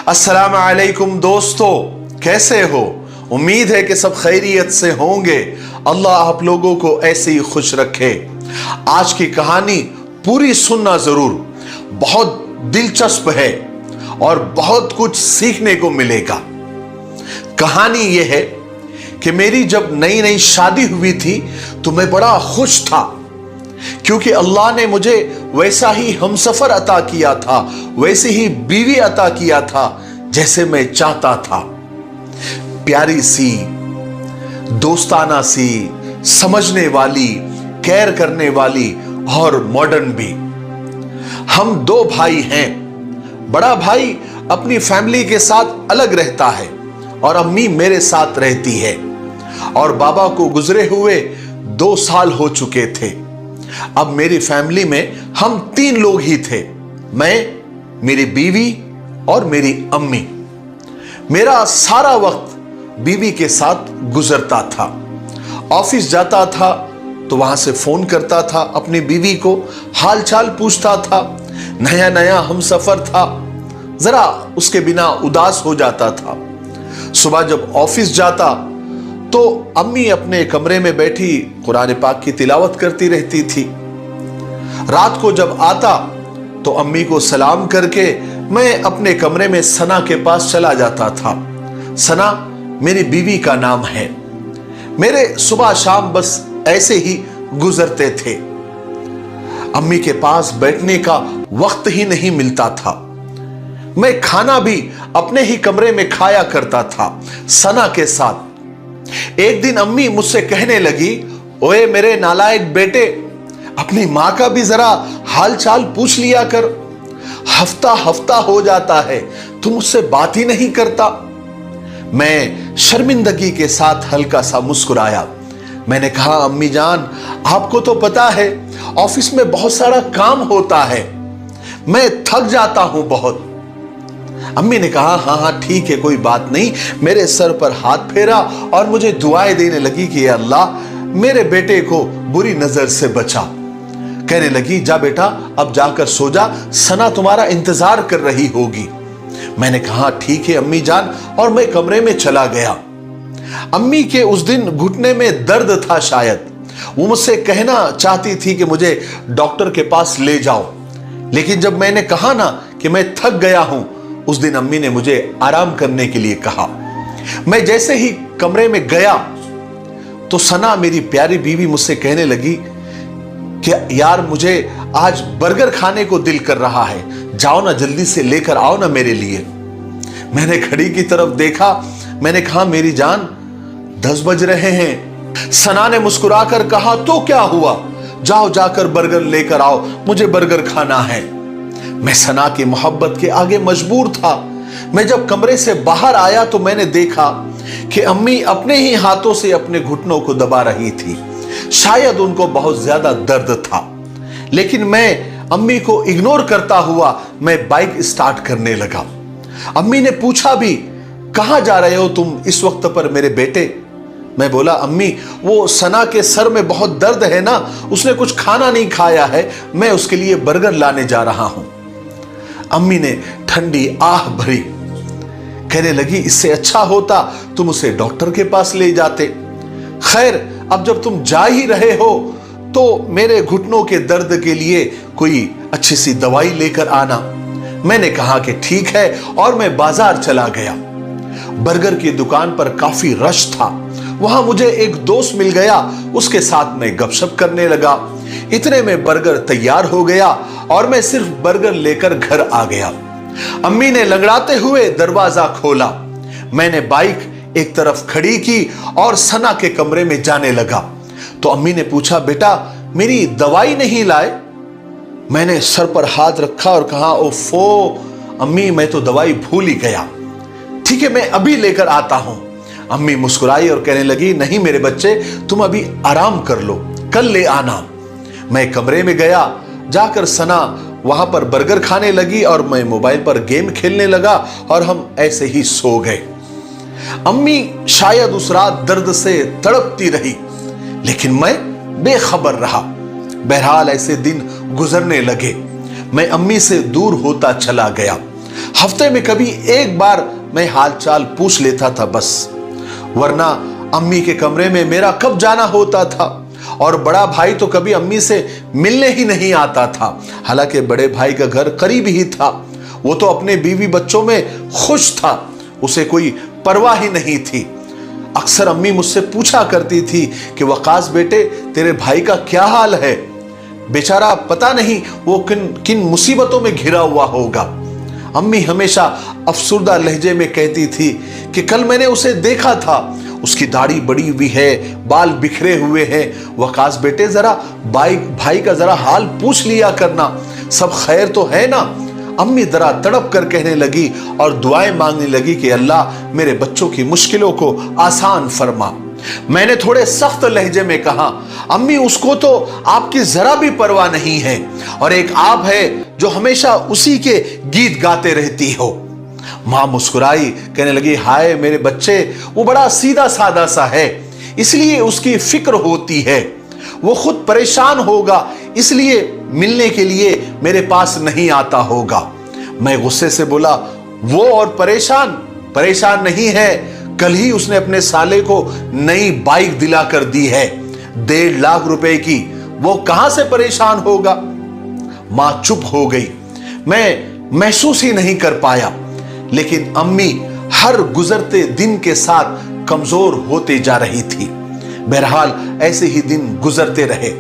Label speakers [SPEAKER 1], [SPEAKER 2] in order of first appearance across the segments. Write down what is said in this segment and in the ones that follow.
[SPEAKER 1] अस्सलाम वालेकुम दोस्तों, कैसे हो? उम्मीद है कि सब खैरियत से होंगे। अल्लाह आप लोगों को ऐसे ही खुश रखे। आज की कहानी पूरी सुनना जरूर, बहुत दिलचस्प है और बहुत कुछ सीखने को मिलेगा। कहानी यह है कि मेरी जब नई नई शादी हुई थी तो मैं बड़ा खुश था, क्योंकि अल्लाह ने मुझे वैसा ही हमसफर अता किया था, वैसे ही बीवी अता किया था जैसे मैं चाहता था। प्यारी सी, दोस्ताना सी, समझने वाली, केयर करने वाली और मॉडर्न भी। हम दो भाई हैं। बड़ा भाई अपनी फैमिली के साथ अलग रहता है और अम्मी मेरे साथ रहती है, और बाबा को गुजरे हुए 2 साल हो चुके थे। अब मेरी फैमिली में हम 3 लोग ही थे, मैं, मेरी बीवी और मेरी अम्मी। मेरा सारा वक्त बीवी के साथ गुजरता था। ऑफिस जाता था तो वहां से फोन करता था, अपनी बीवी को हाल चाल पूछता था। नया नया हमसफर था, जरा उसके बिना उदास हो जाता था। सुबह जब ऑफिस जाता तो अम्मी अपने कमरे में बैठी कुरान पाक की तिलावत करती रहती थी। रात को जब आता तो अम्मी को सलाम करके मैं अपने कमरे में सना के पास चला जाता था। सना मेरी बीवी का नाम है। मेरे सुबह शाम बस ऐसे ही गुजरते थे। अम्मी के पास बैठने का वक्त ही नहीं मिलता था। मैं खाना भी अपने ही कमरे में खाया करता था सना के साथ। एक दिन अम्मी मुझसे कहने लगी, ओए मेरे नालायक बेटे, अपनी मां का भी जरा हाल चाल पूछ लिया कर। हफ्ता हफ्ता हो जाता है तुम मुझसे बात ही नहीं करता। मैं शर्मिंदगी के साथ हल्का सा मुस्कुराया। मैंने कहा, अम्मी जान, आपको तो पता है ऑफिस में बहुत सारा काम होता है, मैं थक जाता हूं बहुत। अम्मी ने कहा, हाँ हाँ ठीक है, कोई बात नहीं। मेरे सर पर हाथ फेरा और मुझे दुआएं देने लगी कि अल्लाह मेरे बेटे को बुरी नजर से बचा। कहने लगी, जा बेटा अब जाकर सो जा, सना तुम्हारा इंतजार कर रही होगी। मैंने कहा, ठीक है अम्मी जान, और मैं कमरे में चला गया। अम्मी के उस दिन घुटने में दर्द था शायद। वो मुझसे कहना चाहती थी कि मुझे डॉक्टर के पास ले जाओ, लेकिन जब मैंने कहा ना कि मैं थक गया हूं, उस दिन अम्मी ने मुझे आराम करने के लिए कहा। मैं जैसे ही कमरे में गया तो सना मेरी प्यारी बीवी मुझसे कहने लगी कि यार मुझे आज बर्गर खाने को दिल कर रहा है, जाओ ना जल्दी से लेकर आओ ना मेरे लिए। मैंने घड़ी की तरफ देखा। मैंने कहा, मेरी जान 10 बज रहे हैं। सना ने मुस्कुराकर कहा, तो क्या हुआ, जाओ जाकर बर्गर लेकर आओ, मुझे बर्गर खाना है। मैं सना की मोहब्बत के आगे मजबूर था। मैं जब कमरे से बाहर आया तो मैंने देखा कि अम्मी अपने ही हाथों से अपने घुटनों को दबा रही थी। शायद उनको बहुत ज्यादा दर्द था, लेकिन मैं अम्मी को इग्नोर करता हुआ मैं बाइक स्टार्ट करने लगा। अम्मी ने पूछा भी, कहां जा रहे हो तुम इस वक्त पर मेरे बेटे? मैं बोला, अम्मी वो सना के सर में बहुत दर्द है ना, उसने कुछ खाना नहीं खाया है, मैं उसके लिए बर्गर लाने जा रहा हूं। अम्मी ने ठंडी आह भरी, कहने लगी, इससे अच्छा होता तुम उसे डॉक्टर के पास ले जाते। खैर, अब जब तुम जा ही रहे हो तो मेरे घुटनों के दर्द के लिए कोई अच्छी सी दवाई लेकर आना। मैंने कहा कि ठीक है, और मैं बाजार चला गया। बर्गर की दुकान पर काफी रश था। वहां मुझे एक दोस्त मिल गया, उसके साथ मैं गपशप करने लगा। इतने में बर्गर तैयार हो गया और मैं सिर्फ बर्गर लेकर घर आ गया। अम्मी ने लंगड़ाते हुए दरवाजा खोला। मैंने बाइक एक तरफ खड़ी की और सना के कमरे में जाने लगा तो अम्मी ने पूछा, बेटा मेरी दवाई नहीं लाए? मैंने सर पर हाथ रखा और कहा, ओफो अम्मी, मैं तो दवाई भूल ही गया। ठीक है, मैं अभी लेकर आता हूं। अम्मी मुस्कुराई और कहने लगी, नहीं मेरे बच्चे, तुम अभी आराम कर लो, कल ले आना। मैं कमरे में गया। जाकर सना वहां पर बर्गर खाने लगी और मैं मोबाइल पर गेम खेलने लगा और हम ऐसे ही सो गए। अम्मी शायद उस रात दर्द से तड़पती रही, लेकिन मैं बेखबर रहा। बहरहाल ऐसे दिन गुजरने लगे। मैं अम्मी से दूर होता चला गया। हफ्ते में कभी एक बार मैं हालचाल पूछ लेता था बस, वरना अम्मी के कमरे में मेरा कब जाना होता था। और बड़ा भाई तो कभी अम्मी से मिलने ही नहीं आता था। हालांकि बड़े भाई का घर करीब ही था, वो तो अपने बीवी बच्चों में खुश था, उसे कोई परवाह ही नहीं थी। अक्सर अम्मी मुझसे पूछा करती थी कि वकास बेटे, तेरे भाई का क्या हाल है, बेचारा पता नहीं वो किन किन मुसीबतों में घिरा हुआ होगा। अम्मी हमेशा अफसुर्दा लहजे में कहती थी कि कल मैंने उसे देखा था, उसकी दाढ़ी बड़ी हुई है, बाल बिखरे हुए हैं, वकास बेटे जरा भाई का जरा हाल पूछ लिया करना, सब खैर तो है ना। अम्मी जरा तड़प कर कहने लगी और दुआएं मांगने लगी कि अल्लाह मेरे बच्चों की मुश्किलों को आसान फरमा। मैंने थोड़े सख्त लहजे में कहा, अम्मी उसको तो आपकी जरा भी परवाह नहीं है, और एक आप है जो हमेशा उसी के गीत गाते रहती हो। मां मुस्कुराई, कहने लगी, हाय मेरे बच्चे, वो बड़ा सीधा साधा सा है, इसलिए उसकी फिक्र होती है, वो खुद परेशान होगा इसलिए मिलने के लिए मेरे पास नहीं आता होगा। मैं गुस्से से बोला, वो और परेशान नहीं है, कल ही उसने अपने साले को नई बाइक दिला कर दी है, 1.5 लाख रुपए की, वो कहां से परेशान होगा। मां चुप हो गई, मैं महसूस ही नहीं कर पाया, लेकिन अम्मी हर गुजरते दिन के साथ कमजोर होते जा रही थी। बहरहाल ऐसे ही दिन गुजरते रहे।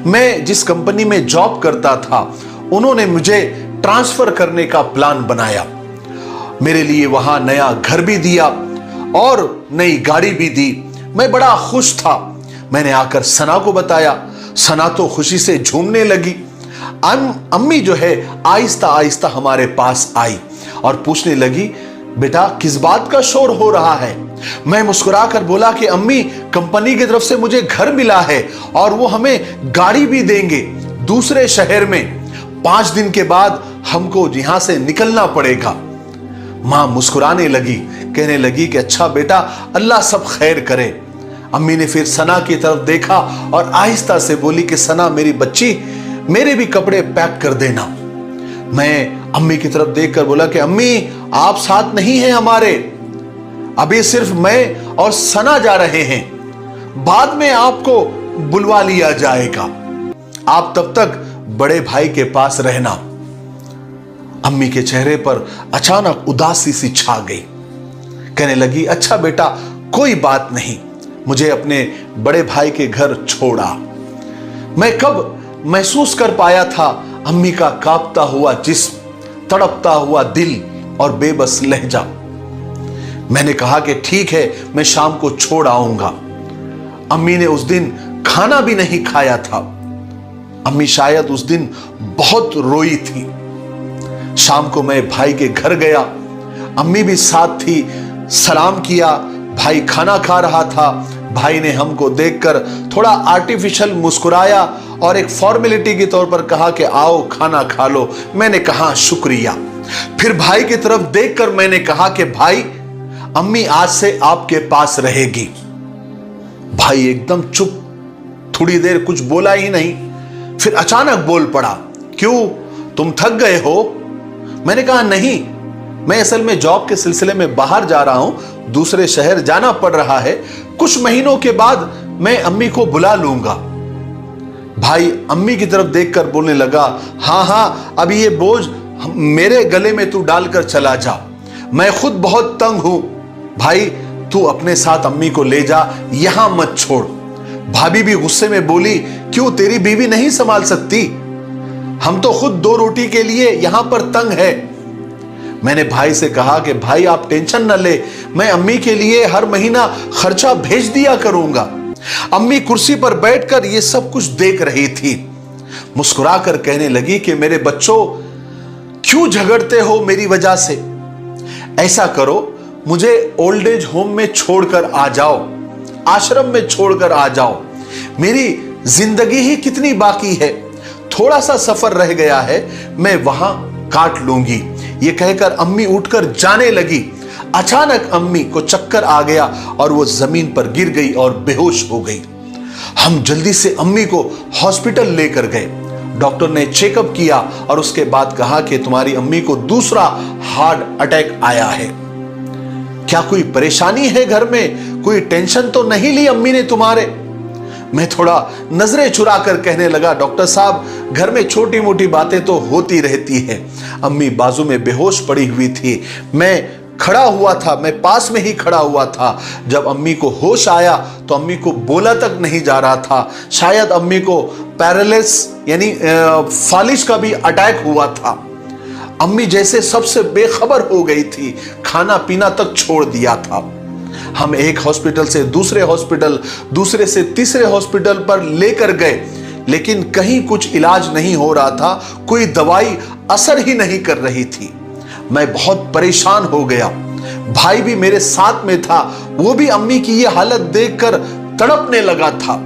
[SPEAKER 1] मैं जिस कंपनी में जॉब करता था, उन्होंने मुझे ट्रांसफर करने का प्लान बनाया, मेरे लिए वहां नया घर भी दिया और नई गाड़ी भी दी। मैं बड़ा खुश था। मैंने आकर सना को बताया, सना तो खुशी से झूमने लगी। अम्मी जो है आहिस्ता आहिस्ता हमारे पास आई और पूछने लगी, बेटा किस बात का शोर हो रहा है। मैं मुस्कुराकर बोला कि अम्मी, कंपनी की तरफ से मुझे घर मिला है और वो हमें गाड़ी भी देंगे दूसरे शहर में। 5 दिन के बाद हमको यहां से निकलना पड़ेगा। मां मुस्कुराने लगी, कहने लगी कि अच्छा बेटा, अल्लाह सब खैर करे। अम्मी ने फिर सना की तरफ देखा और आहिस्ता से बोली कि सना मेरी बच्ची, मेरे भी कपड़े पैक कर देना। मैं अम्मी की तरफ देखकर बोला कि अम्मी आप साथ नहीं हैं हमारे, अभी सिर्फ मैं और सना जा रहे हैं, बाद में आपको बुलवा लिया जाएगा, आप तब तक बड़े भाई के पास रहना। अम्मी के चेहरे पर अचानक उदासी सी छा गई। कहने लगी, अच्छा बेटा कोई बात नहीं, मुझे अपने बड़े भाई के घर छोड़ा। मैं कब महसूस कर पाया था अम्मी का कांपता हुआ जिस्म, तड़पता हुआ दिल और बेबस लहजा। मैंने कहा कि ठीक है, मैं शाम को छोड़ आऊंगा। अम्मी ने उस दिन खाना भी नहीं खाया था। अम्मी शायद उस दिन बहुत रोई थी। शाम को मैं भाई के घर गया, अम्मी भी साथ थी। सलाम किया, भाई खाना खा रहा था। भाई ने हमको देखकर थोड़ा आर्टिफिशियल मुस्कुराया और एक फॉर्मेलिटी के तौर पर कहा कि आओ खाना खा लो। मैंने कहा शुक्रिया। फिर भाई की तरफ देखकर मैंने कहा कि भाई, अम्मी आज से आपके पास रहेगी। भाई एकदम चुप, थोड़ी देर कुछ बोला ही नहीं, फिर अचानक बोल पड़ा, क्यों तुम थक गए हो। मैंने कहा नहीं, मैं असल में जॉब के सिलसिले में बाहर जा रहा हूं, दूसरे शहर जाना पड़ रहा है, कुछ महीनों के बाद मैं अम्मी को बुला लूंगा। भाई अम्मी की तरफ देखकर बोलने लगा, हाँ हाँ, अभी ये बोझ मेरे गले में तू डालकर चला जा, मैं खुद बहुत तंग हूं। भाई तू अपने साथ अम्मी को ले जा, यहां मत छोड़। भाभी भी गुस्से में बोली, क्यों तेरी बीवी नहीं संभाल सकती, हम तो खुद 2 रोटी के लिए यहां पर तंग है। मैंने भाई से कहा कि भाई आप टेंशन न ले, मैं अम्मी के लिए हर महीना खर्चा भेज दिया करूंगा। अम्मी कुर्सी पर बैठकर ये सब कुछ देख रही थी। मुस्कुराकर कहने लगी कि मेरे बच्चों, क्यों झगड़ते हो मेरी वजह से, ऐसा करो मुझे ओल्ड एज होम में छोड़कर आ जाओ, आश्रम में छोड़कर आ जाओ, मेरी जिंदगी ही कितनी बाकी है, थोड़ा सा सफर रह गया है, मैं वहां काट लूंगी। ये कहकर अम्मी उठकर जाने लगी। अचानक अम्मी को चक्कर आ गया और वो जमीन पर गिर गई और बेहोश हो गई। हम जल्दी से अम्मी को हॉस्पिटल लेकर गए। डॉक्टर ने चेकअप किया और उसके बाद कहा कि तुम्हारी अम्मी को दूसरा हार्ट अटैक आया है। क्या कोई परेशानी है घर में? कोई टेंशन तो नहीं ली अम्मी ने तुम्हारे? मैं थोड़ा नजरें चुरा कर कहने लगा, डॉक्टर साहब घर में छोटी मोटी बातें तो होती रहती है। अम्मी बाजू में बेहोश पड़ी हुई थी। मैं खड़ा हुआ था, मैं पास में ही खड़ा हुआ था। जब अम्मी को होश आया तो अम्मी को बोला तक नहीं जा रहा था। शायद अम्मी को पैरालिसिस यानी फालिज का भी अटैक हुआ था। अम्मी जैसे सबसे बेखबर हो गई थी, खाना पीना तक छोड़ दिया था। हम एक हॉस्पिटल से दूसरे हॉस्पिटल, दूसरे से तीसरे हॉस्पिटल पर लेकर गए, लेकिन कहीं कुछ इलाज नहीं हो रहा था। कोई दवाई असर ही नहीं कर रही थी। मैं बहुत परेशान हो गया। भाई भी मेरे साथ में था, वो भी अम्मी की ये हालत देखकर तड़पने लगा था।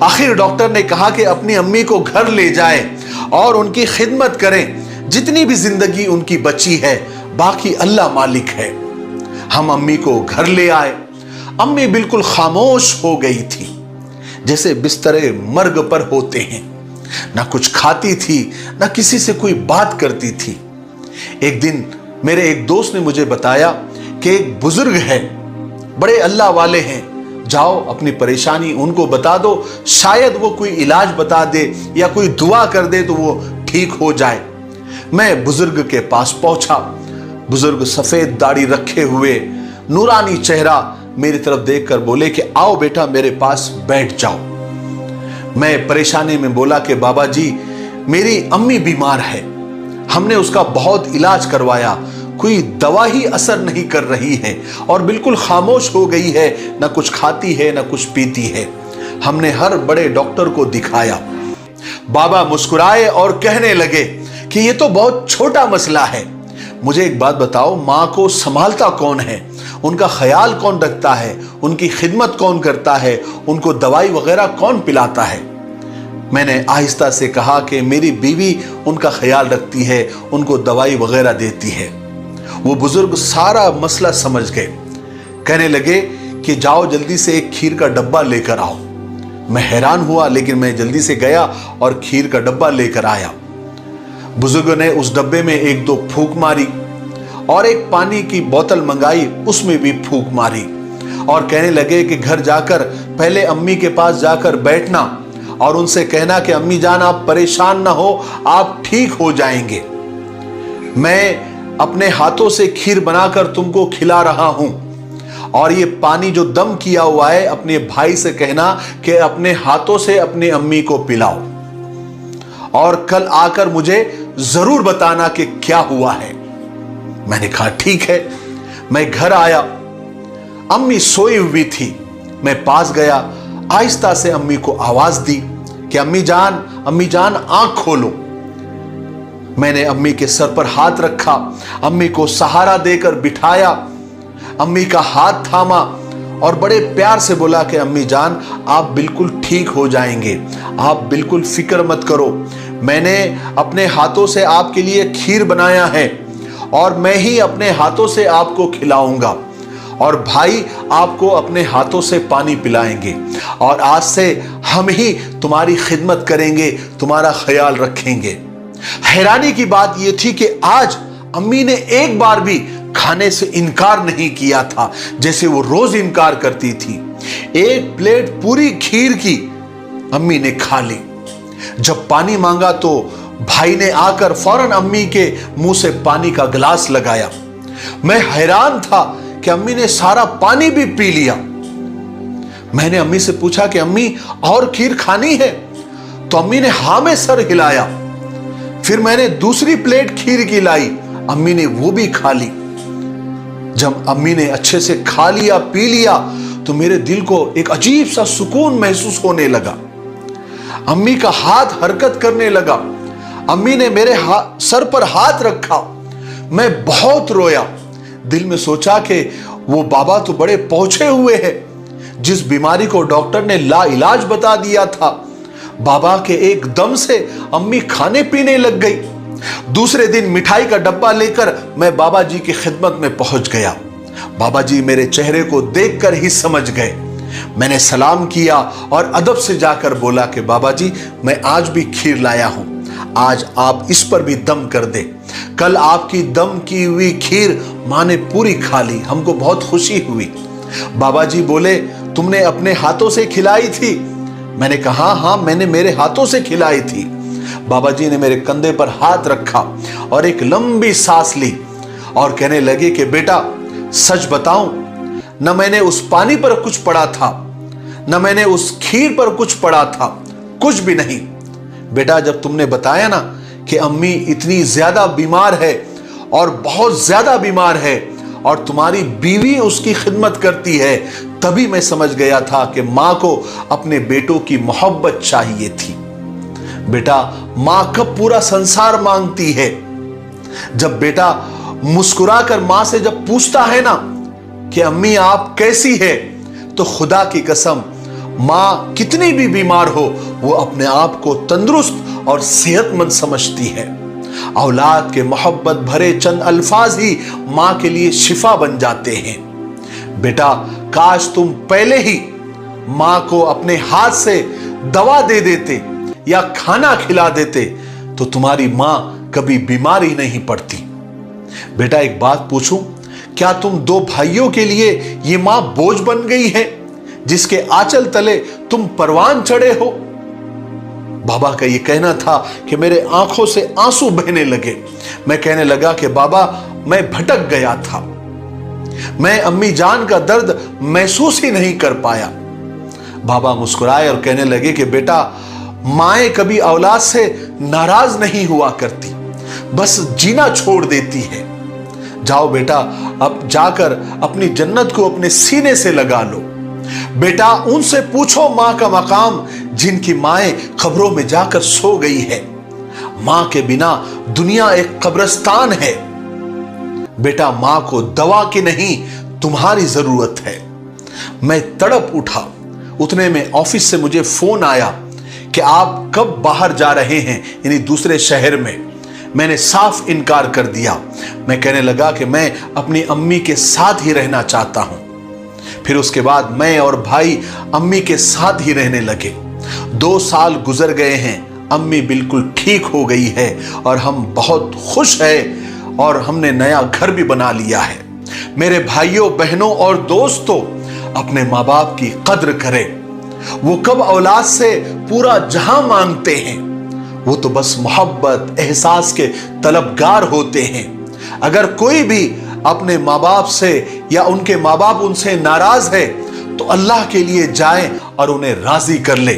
[SPEAKER 1] आखिर डॉक्टर ने कहा कि अपनी अम्मी को घर ले जाएं और उनकी खिदमत करें। जितनी भी जिंदगी उनकी बची है, बाकी अल्लाह मालिक है। हम अम्मी को घर ले आए। अम्मी बिल्कुल खामोश हो गई थी, जैसे बिस्तरे मर्ग पर होते हैं। ना कुछ खाती थी, ना किसी से कोई बात करती थी। एक दिन मेरे एक दोस्त ने मुझे बताया कि एक बुजुर्ग है, बड़े अल्लाह वाले हैं, जाओ अपनी परेशानी उनको बता दो, शायद वो कोई इलाज बता दे या कोई दुआ कर दे तो वो ठीक हो जाए। मैं बुजुर्ग के पास पहुंचा। बुजुर्ग सफेद दाढ़ी रखे हुए, नूरानी चेहरा, मेरी तरफ देखकर बोले कि आओ बेटा मेरे पास बैठ जाओ। मैं परेशानी में बोला कि बाबा जी मेरी अम्मी बीमार है, हमने उसका बहुत इलाज करवाया, कोई दवा ही असर नहीं कर रही है और बिल्कुल खामोश हो गई है, ना कुछ खाती है ना कुछ पीती है। हमने हर बड़े डॉक्टर को दिखाया। बाबा मुस्कुराए और कहने लगे कि ये तो बहुत छोटा मसला है। मुझे एक बात बताओ, माँ को संभालता कौन है, उनका ख्याल कौन रखता है, उनकी खिदमत कौन करता है, उनको दवाई वगैरह कौन पिलाता है? मैंने आहिस्ता से कहा कि मेरी बीवी उनका ख्याल रखती है, उनको दवाई वगैरह देती है। वो बुजुर्ग सारा मसला समझ गए। कहने लगे कि जाओ जल्दी से एक खीर का डब्बा लेकर आओ। मैं हैरान हुआ, लेकिन मैं जल्दी से गया और खीर का डब्बा लेकर आया। बुजुर्ग ने उस डब्बे में एक दो फूंक मारी और एक पानी की बोतल मंगाई, उसमें भी फूंक मारी और कहने लगे कि घर जाकर पहले अम्मी के पास जाकर बैठना और उनसे कहना कि अम्मी जान आप परेशान ना हो, आप ठीक हो जाएंगे। मैं अपने हाथों से खीर बनाकर तुमको खिला रहा हूं और ये पानी जो दम किया हुआ है, अपने भाई से कहना कि अपने हाथों से अपनी अम्मी को पिलाओ और कल आकर मुझे जरूर बताना कि क्या हुआ है। मैंने कहा ठीक है। मैं घर आया, अम्मी सोई हुई थी। मैं पास गया, आहिस्ता से अम्मी को आवाज दी कि अम्मी जान आंख खोलो। मैंने अम्मी के सर पर हाथ रखा, अम्मी को सहारा देकर बिठाया, अम्मी का हाथ थामा और बड़े प्यार से बोला कि अम्मी जान आप बिल्कुल ठीक हो जाएंगे, आप बिल्कुल फिक्र मत करो। मैंने अपने हाथों से आपके लिए खीर बनाया है और मैं ही अपने हाथों से आपको खिलाऊंगा और भाई आपको अपने हाथों से पानी पिलाएंगे और आज से हम ही तुम्हारी खिदमत करेंगे, तुम्हारा ख्याल रखेंगे। हैरानी की बात यह थी कि आज अम्मी ने एक बार भी खाने से इनकार नहीं किया था, जैसे वो रोज इनकार करती थी। एक प्लेट पूरी खीर की अम्मी ने खा ली। जब पानी मांगा तो भाई ने आकर फौरन अम्मी के मुंह से पानी का गिलास लगाया। मैं हैरान था कि अम्मी ने सारा पानी भी पी लिया। मैंने अम्मी से पूछा कि अम्मी और खीर खानी है? तो अम्मी ने हां में सर हिलाया। फिर मैंने दूसरी प्लेट खीर की लाई, अम्मी ने वो भी खा ली। जब अम्मी ने अच्छे से खा लिया, पी लिया, तो मेरे दिल को एक अजीब सा सुकून महसूस होने लगा। अम्मी का हाथ हरकत करने लगा। अम्मी ने मेरे सर पर हाथ रखा। मैं बहुत रोया। दिल में सोचा कि वो बाबा तो बड़े पहुंचे हुए हैं। जिस बीमारी को डॉक्टर ने ला इलाज बता दिया था, बाबा के एक दम से अम्मी खाने पीने लग गई। दूसरे दिन मिठाई का डब्बा लेकर मैं बाबा जी की खिदमत में पहुंच गया। बाबा जी मेरे चेहरे को देखकर ही समझ गए। मैंने सलाम किया और अदब से जाकर बोला कि बाबा जी मैं आज भी खीर लाया हूं, आज आप इस पर भी दम कर दे। कल आपकी दम की हुई खीर माँ ने पूरी खा ली, हमको बहुत खुशी हुई। बाबा जी बोले, तुमने अपने हाथों से खिलाई थी? मैंने कहा हाँ, मैंने मेरे हाथों से खिलाई थी। बाबा जी ने मेरे कंधे पर हाथ रखा और एक लंबी सांस ली और कहने लगे कि बेटा सच बताऊं, न मैंने उस पानी पर कुछ पड़ा था, न मैंने उस खीर पर कुछ पड़ा था, कुछ भी नहीं। बेटा जब तुमने बताया ना कि अम्मी इतनी ज्यादा बीमार है और बहुत ज्यादा बीमार है और तुम्हारी बीवी उसकी खिदमत करती है, तभी मैं समझ गया था कि मां को अपने बेटों की मोहब्बत चाहिए थी। बेटा मां कब पूरा संसार मांगती है? जब बेटा मुस्कुराकर मां से जब पूछता है ना कि अम्मी आप कैसी है, तो खुदा की कसम मां कितनी भी बीमार हो वो अपने आप को तंदुरुस्त और सेहतमंद समझती है। औलाद के मोहब्बत भरे चंद अल्फाज ही मां के लिए शिफा बन जाते हैं। बेटा काश तुम पहले ही मां को अपने हाथ से दवा दे देते या खाना खिला देते तो तुम्हारी मां कभी बीमार ही नहीं पड़ती। बेटा एक बात पूछूं, क्या तुम दो भाइयों के लिए ये मां बोझ बन गई है जिसके आंचल तले तुम परवान चढ़े हो? बाबा का ये कहना था कि मेरे आंखों से आंसू बहने लगे। मैं कहने लगा कि बाबा मैं भटक गया था, मैं अम्मी जान का दर्द महसूस ही नहीं कर पाया। बाबा मुस्कुराए और कहने लगे कि बेटा माएं कभी औलाद से नाराज नहीं हुआ करती, बस जीना छोड़ देती है। जाओ बेटा अब जाकर अपनी जन्नत को अपने सीने से लगा लो। बेटा उनसे पूछो मां का मकाम जिनकी माएं कब्रों में जाकर सो गई है। मां के बिना दुनिया एक कब्रिस्तान है। बेटा मां को दवा की नहीं तुम्हारी जरूरत है। मैं तड़प उठा। उतने में ऑफिस से मुझे फोन आया कि आप कब बाहर जा रहे हैं, यानी दूसरे शहर में। मैंने साफ इनकार कर दिया। मैं कहने लगा कि मैं अपनी अम्मी के साथ ही रहना चाहता हूं। फिर उसके बाद मैं और भाई अम्मी के साथ ही रहने लगे। 2 साल गुजर गए हैं, अम्मी बिल्कुल ठीक हो गई है और हम बहुत खुश हैं और हमने नया घर भी बना लिया है। मेरे भाइयों बहनों और दोस्तों, अपने माँ बाप की कद्र करें। वो कब औलाद से पूरा जहां मांगते हैं, वो तो बस मोहब्बत एहसास के तलबगार होते हैं। अगर कोई भी अपने माँ बाप से या उनके माँ बाप उनसे नाराज है तो अल्लाह के लिए जाए और उन्हें राजी कर ले।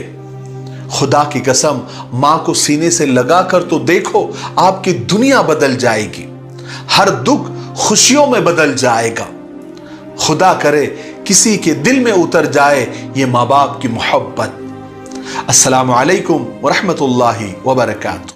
[SPEAKER 1] खुदा की कसम मां को सीने से लगाकर तो देखो, आपकी दुनिया बदल जाएगी। हर दुख खुशियों में बदल जाएगा। खुदा करे किसी के दिल में उतर जाए ये माँ बाप की मोहब्बत। अस्सलामु अलैकुम व रहमतुल्लाहि व बरकातुहू।